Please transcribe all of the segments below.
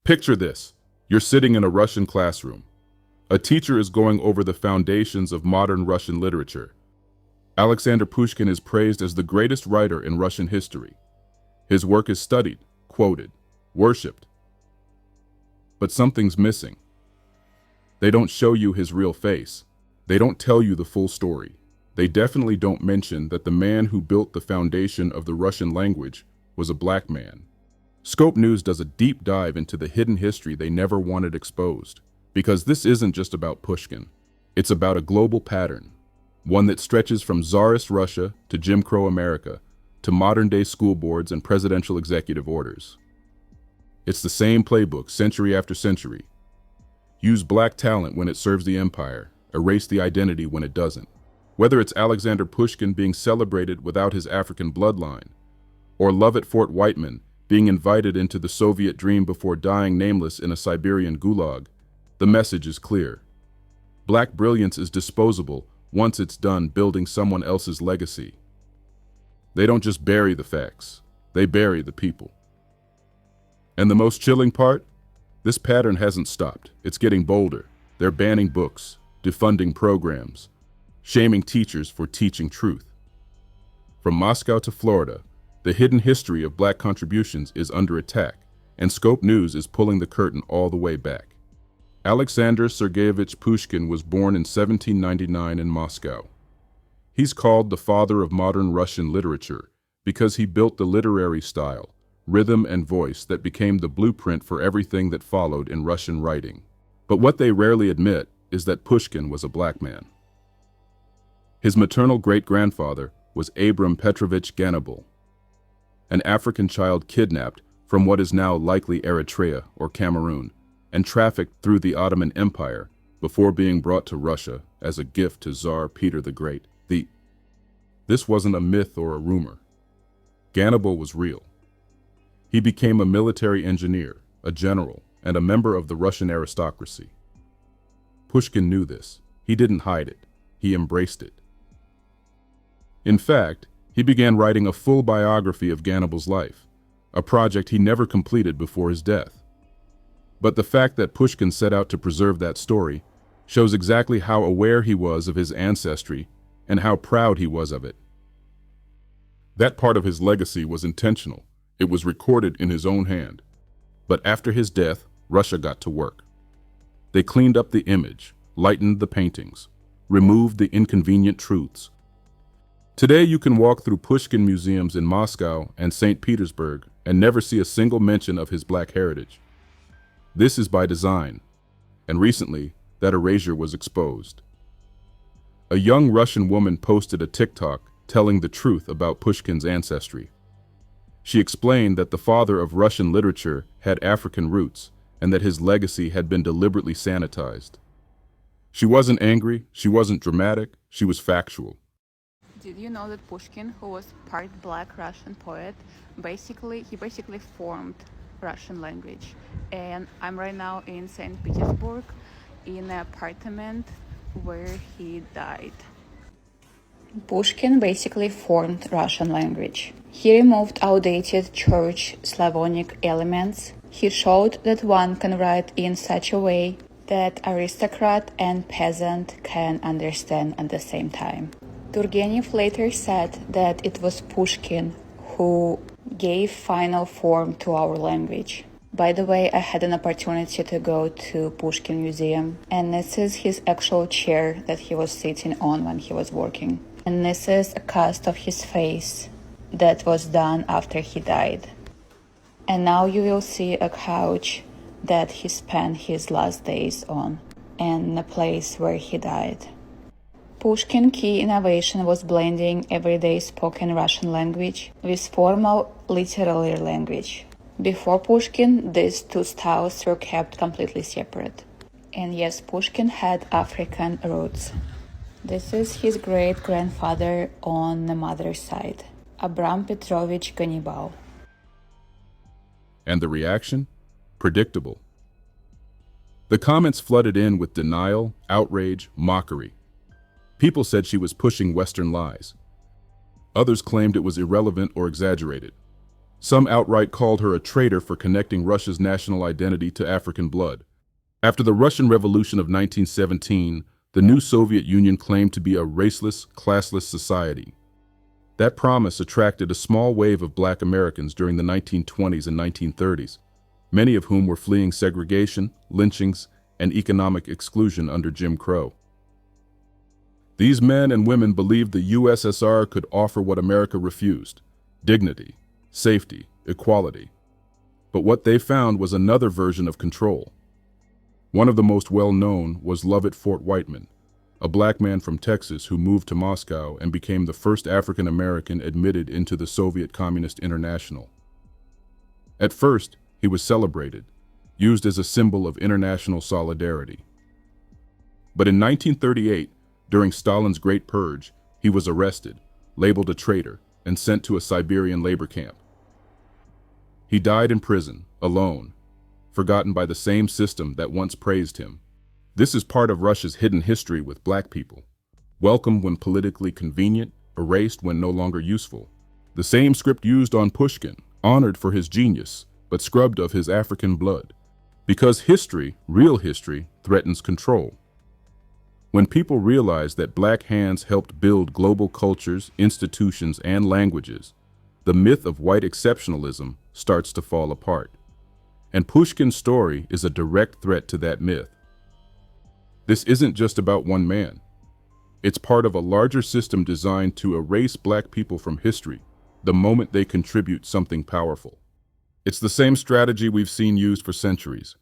Picture this. You're sitting in a Russian classroom. A teacher is going over the foundations of modern Russian literature. Aleksandr Pushkin is praised as the greatest writer in Russian history. His work is studied, quoted, worshipped. But something's missing. They don't show you his real face. They don't tell you the full story. They definitely don't mention that the man who built the foundation of the Russian language was a black man. Scope News does a deep dive into the hidden history they never wanted exposed, because this isn't just about Pushkin. It's about a global pattern, one that stretches from Tsarist Russia to Jim Crow America to modern-day school boards and presidential executive orders. It's the same playbook century after century. Use black talent when it serves the empire, erase the identity when it doesn't. Whether it's Aleksandr Pushkin being celebrated without his African bloodline, or Lovett Fort-Whiteman being invited into the Soviet dream before dying nameless in a Siberian gulag, the message is clear. Black brilliance is disposable once it's done building someone else's legacy. They don't just bury the facts, they bury the people. And the most chilling part? This pattern hasn't stopped. It's getting bolder. They're banning books, defunding programs, shaming teachers for teaching truth. From Moscow to Florida, the hidden history of black contributions is under attack, and Scope News is pulling the curtain all the way back. Aleksandr Sergeyevich Pushkin was born in 1799 in Moscow. He's called the father of modern Russian literature because he built the literary style, rhythm, and voice that became the blueprint for everything that followed in Russian writing. But what they rarely admit is that Pushkin was a black man. His maternal great-grandfather was Abram Petrovich Gannibal, an African child kidnapped from what is now likely Eritrea or Cameroon, and trafficked through the Ottoman Empire before being brought to Russia as a gift to Tsar Peter the Great. This wasn't a myth or a rumor. Gannibal was real. He became a military engineer, a general, and a member of the Russian aristocracy. Pushkin knew this. He didn't hide it. He embraced it. In fact, he began writing a full biography of Gannibal's life, a project he never completed before his death. But the fact that Pushkin set out to preserve that story shows exactly how aware he was of his ancestry and how proud he was of it. That part of his legacy was intentional. It was recorded in his own hand. But after his death, Russia got to work. They cleaned up the image, lightened the paintings, removed the inconvenient truths. Today you can walk through Pushkin museums in Moscow and St. Petersburg and never see a single mention of his black heritage. This is by design, and recently that erasure was exposed. A young Russian woman posted a TikTok telling the truth about Pushkin's ancestry. She explained that the father of Russian literature had African roots and that his legacy had been deliberately sanitized. She wasn't angry, she wasn't dramatic, she was factual. Did you know that Pushkin, who was part black Russian poet, he basically formed Russian language? And I'm right now in St. Petersburg in an apartment where he died. Pushkin basically formed Russian language. He removed outdated church Slavonic elements. He showed that one can write in such a way that aristocrat and peasant can understand at the same time. Turgenev later said that it was Pushkin who gave final form to our language. By the way, I had an opportunity to go to Pushkin Museum, and this is his actual chair that he was sitting on when he was working. And this is a cast of his face that was done after he died. And now you will see a couch that he spent his last days on, and the place where he died. Pushkin's key innovation was blending everyday spoken Russian language with formal literary language. Before Pushkin, these two styles were kept completely separate. And yes, Pushkin had African roots. This is his great-grandfather on the mother's side, Abram Petrovich Gannibal. And the reaction? Predictable. The comments flooded in with denial, outrage, mockery. People said she was pushing Western lies. Others claimed it was irrelevant or exaggerated. Some outright called her a traitor for connecting Russia's national identity to African blood. After the Russian Revolution of 1917, the new Soviet Union claimed to be a raceless, classless society. That promise attracted a small wave of Black Americans during the 1920s and 1930s, many of whom were fleeing segregation, lynchings, and economic exclusion under Jim Crow. These men and women believed the USSR could offer what America refused: dignity, safety, equality. But what they found was another version of control. One of the most well-known was Lovett Fort-Whiteman, a Black man from Texas who moved to Moscow and became the first African American admitted into the Soviet Communist International. At first, he was celebrated, used as a symbol of international solidarity. But in 1938, during Stalin's Great Purge, he was arrested, labeled a traitor, and sent to a Siberian labor camp. He died in prison, alone, forgotten by the same system that once praised him. This is part of Russia's hidden history with Black people. Welcomed when politically convenient, erased when no longer useful. The same script used on Pushkin, honored for his genius, but scrubbed of his African blood. Because history, real history, threatens control. When people realize that Black hands helped build global cultures, institutions, and languages, the myth of white exceptionalism starts to fall apart. And Pushkin's story is a direct threat to that myth. This isn't just about one man. It's part of a larger system designed to erase Black people from history the moment they contribute something powerful. It's the same strategy we've seen used for centuries.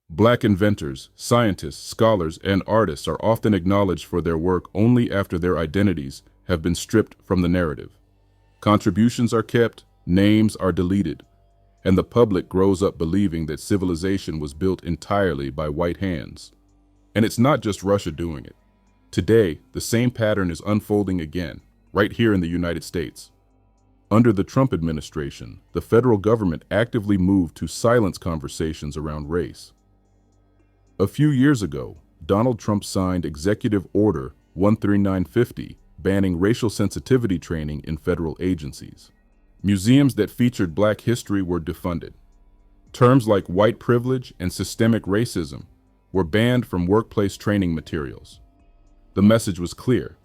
Black inventors, scientists, scholars, and artists are often acknowledged for their work only after their identities have been stripped from the narrative. Contributions are kept, names are deleted, and the public grows up believing that civilization was built entirely by white hands. And it's not just Russia doing it. Today, the same pattern is unfolding again, right here in the United States. Under the Trump administration, the federal government actively moved to silence conversations around race. A few years ago, Donald Trump signed Executive Order 13950, banning racial sensitivity training in federal agencies. Museums that featured Black history were defunded. Terms like white privilege and systemic racism were banned from workplace training materials. The message was clear: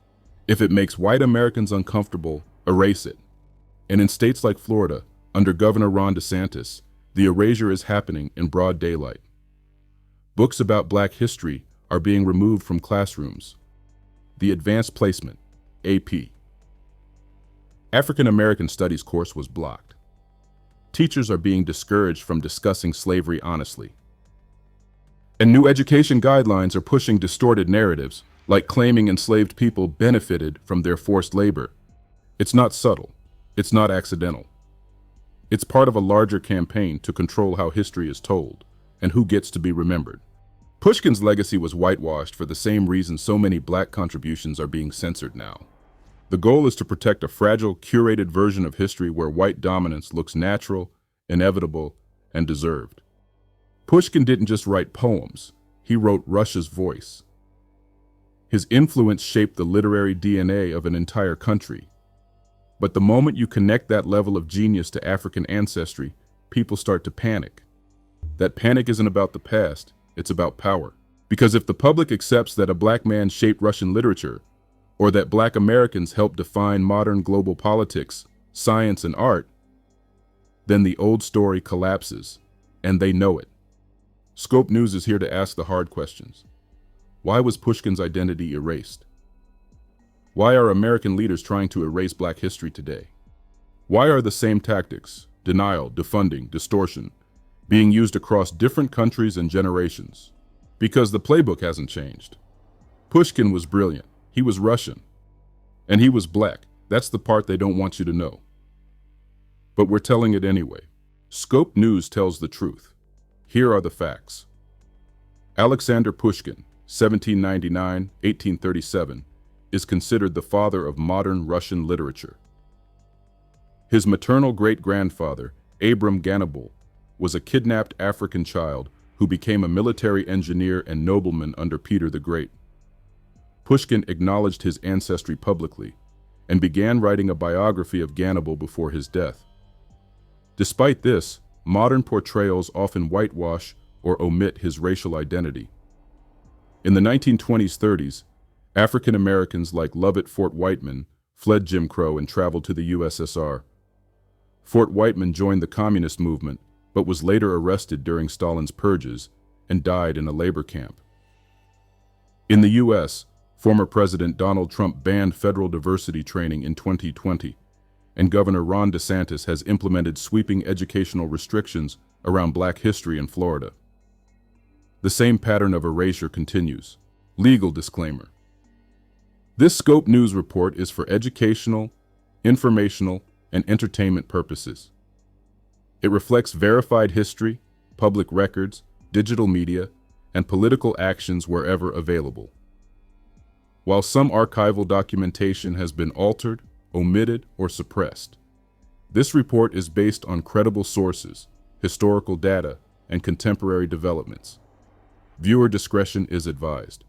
if it makes white Americans uncomfortable, erase it. And in states like Florida, under Governor Ron DeSantis, the erasure is happening in broad daylight. Books about Black history are being removed from classrooms. The Advanced Placement, AP. African American Studies course was blocked. Teachers are being discouraged from discussing slavery honestly. And new education guidelines are pushing distorted narratives, like claiming enslaved people benefited from their forced labor. It's not subtle. It's not accidental. It's part of a larger campaign to control how history is told and who gets to be remembered. Pushkin's legacy was whitewashed for the same reason so many Black contributions are being censored now. The goal is to protect a fragile, curated version of history where white dominance looks natural, inevitable, and deserved. Pushkin didn't just write poems, he wrote Russia's voice. His influence shaped the literary DNA of an entire country. But the moment you connect that level of genius to African ancestry, people start to panic. That panic isn't about the past, it's about power. Because if the public accepts that a Black man shaped Russian literature, or that Black Americans helped define modern global politics, science, and art, then the old story collapses, and they know it. Scope News is here to ask the hard questions. Why was Pushkin's identity erased? Why are American leaders trying to erase Black history today? Why are the same tactics, denial, defunding, distortion, being used across different countries and generations? Because the playbook hasn't changed. Pushkin was brilliant. He was Russian. And he was Black. That's the part they don't want you to know. But we're telling it anyway. Scope News tells the truth. Here are the facts. Aleksandr Pushkin, 1799-1837, is considered the father of modern Russian literature. His maternal great-grandfather, Abram Gannibal, was a kidnapped African child who became a military engineer and nobleman under Peter the Great. Pushkin acknowledged his ancestry publicly and began writing a biography of Gannibal before his death. Despite this, modern portrayals often whitewash or omit his racial identity. In the 1920s-30s, African Americans like Lovett Fort-Whiteman fled Jim Crow and traveled to the USSR. Fort-Whiteman joined the communist movement, but was later arrested during Stalin's purges and died in a labor camp. In the US, former President Donald Trump banned federal diversity training in 2020, and Governor Ron DeSantis has implemented sweeping educational restrictions around Black history in Florida. The same pattern of erasure continues. Legal disclaimer. This Scope News report is for educational, informational, and entertainment purposes. It reflects verified history, public records, digital media, and political actions wherever available. While some archival documentation has been altered, omitted, or suppressed, this report is based on credible sources, historical data, and contemporary developments. Viewer discretion is advised.